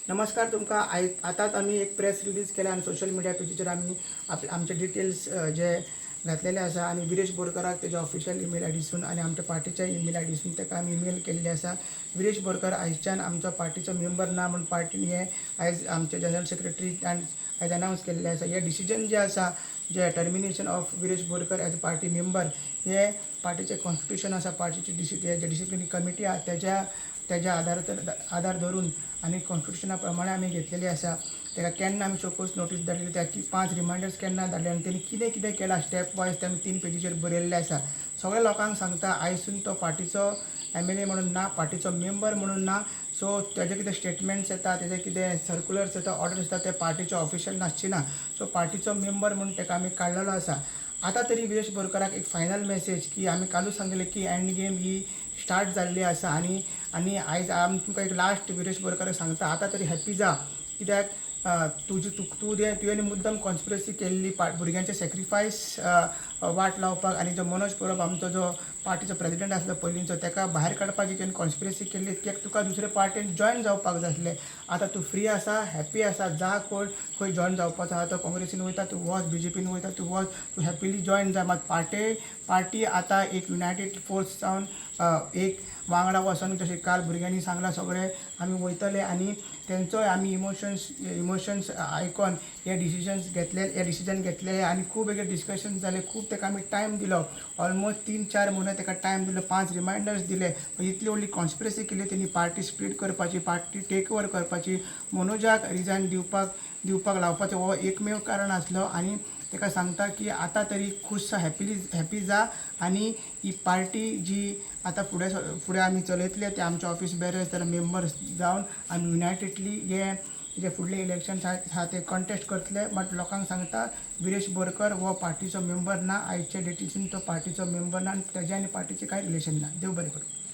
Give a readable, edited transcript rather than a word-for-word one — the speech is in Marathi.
नमस्कार तुमका आताच आम्ही एक प्रेस रिलीज केला आणि सोशल मिडिया पेजीचेर आम्ही आमचे डिटेल्स जे घातलेले आसा आणि विरेश बोरकराक त्याच्या ऑफिशियल ईमेल आयडीसून आणि आमच्या पार्टीच्या ईमेल आयडीसून ताका आमी ईमेल केल्ली आसा. विरेश बोरकर आयजच्यान आमचो पार्टीचो मेंबर ना म्हणून पार्टीन हे आयज आमचे जनरल सेक्रेटरी आयज अनावन्स केल्ले आसा. हे डिसिजन जे आसा जे termination of Viresh Borkar as a party member हे पार्टीचे कॉन्स्टिट्यूशन आसा, पार्टीची डिसिप्लिनरी कमिटी आसा त्याच्या आधार धरून आणि कॉन्स्टिट्यूशना प्रमाणे आमी घेतलेली आसा. ताका केन्ना आमी शोकोस नोटीस धाडलेली, त्याची 5 रिमांयडर्स केन्ना धाडले आणि त्यांनी कितें कितें केलां स्टेप वायज ते आमी 3 पेजीचेर बरयल्ले आसा. सगळ्या लोकांक सांगता आयजसून तो पार्टीचो MLA म्हणून ना, पार्टीचो मेंबर म्हणून ना. सो तेजे कितें स्टेटमेंट्स येता, तेजे कितें सर्क्युलर्स येता, ऑर्डर्स येता ते पार्टीचे ऑफिशियल नासची ना. सो पार्टीचो मेंबर म्हणून ताका आमी काडलेलो आसा. आता तरी विरेश बोरकराक एक फायनल मेसेज की आमी कालूच सांगलें की एंड गेम ही स्टार्ट जाल्ली आसा आणि आयज तुमकां एक लास्ट विरेश बोरकराक सांगता आता तरी हॅप्पी जा, कित्याक तुवें मुद्दम कॉन्स्पिरसी केल्ली भुरग्यांचे सॅक्रिफायस वाट लावपाक आणि जो मनोज परब आमचो जो पार्टीचो प्रेसिडेंट आसलो पयलींचो ताका भायर काडपाची तुवें कॉन्स्पिरसी केल्ली, कित्याक तुका दुसरे पार्टीन जॉयन जावपाक जाय आसलें. आतां तूं फ्री आसा, हॅप्पी आसा, जा कोण खंय जॉयन जावपाचो आहा तो काँग्रेसीन वयता तूं वच, BJPन वयता तूं वच, तूं हॅपिली जॉयन जा. मात पार्टी आतां एक युनायटेड फोर्स जावन एक वांगडा वचोन जशें काल भुरग्यांनी सांगलां सगळे आमी वयतले आणि तेंचोय आमी इमोशन्स आयकून हे डिसिजन घेतले आणि खूब वेगळे डिस्कशन्स जाले. खूब ताका आमी टायम दिलो, ऑलमोस्ट 3-4 म्हयने ताका टायम दिलो, 5 रिमांयडर्स दिले. इतली व्हडली कॉन्स्पिरसी केली तेणी पार्टी स्प्लीट करपाची, पार्टी टेक ओवर करपाची, मनोजाक रिजायन दिवपाक लावपाचें हो एकमेव कारण आसलो. आणि ताका सांगता की आतां तरी खुश हॅपी जा आणि ही पार्टी जी आतां फुडें आमी चलयतले ते आमचे ऑफिस बेरर्स जाल्यार मेंबर्स जावन आमी युनायटेडली हे जे फुडले इलेक्शन्स आहा ते कॉन्टेस्ट करतले. बट लोकांक सांगता विरेश बोरकर हो पार्टीचो मेंबर ना, आयच्या डेटीसून तो पार्टीचो मेंबर ना आणि तेजे आनी पार्टीचें कांय रिलेशन ना. देव बरें करूं.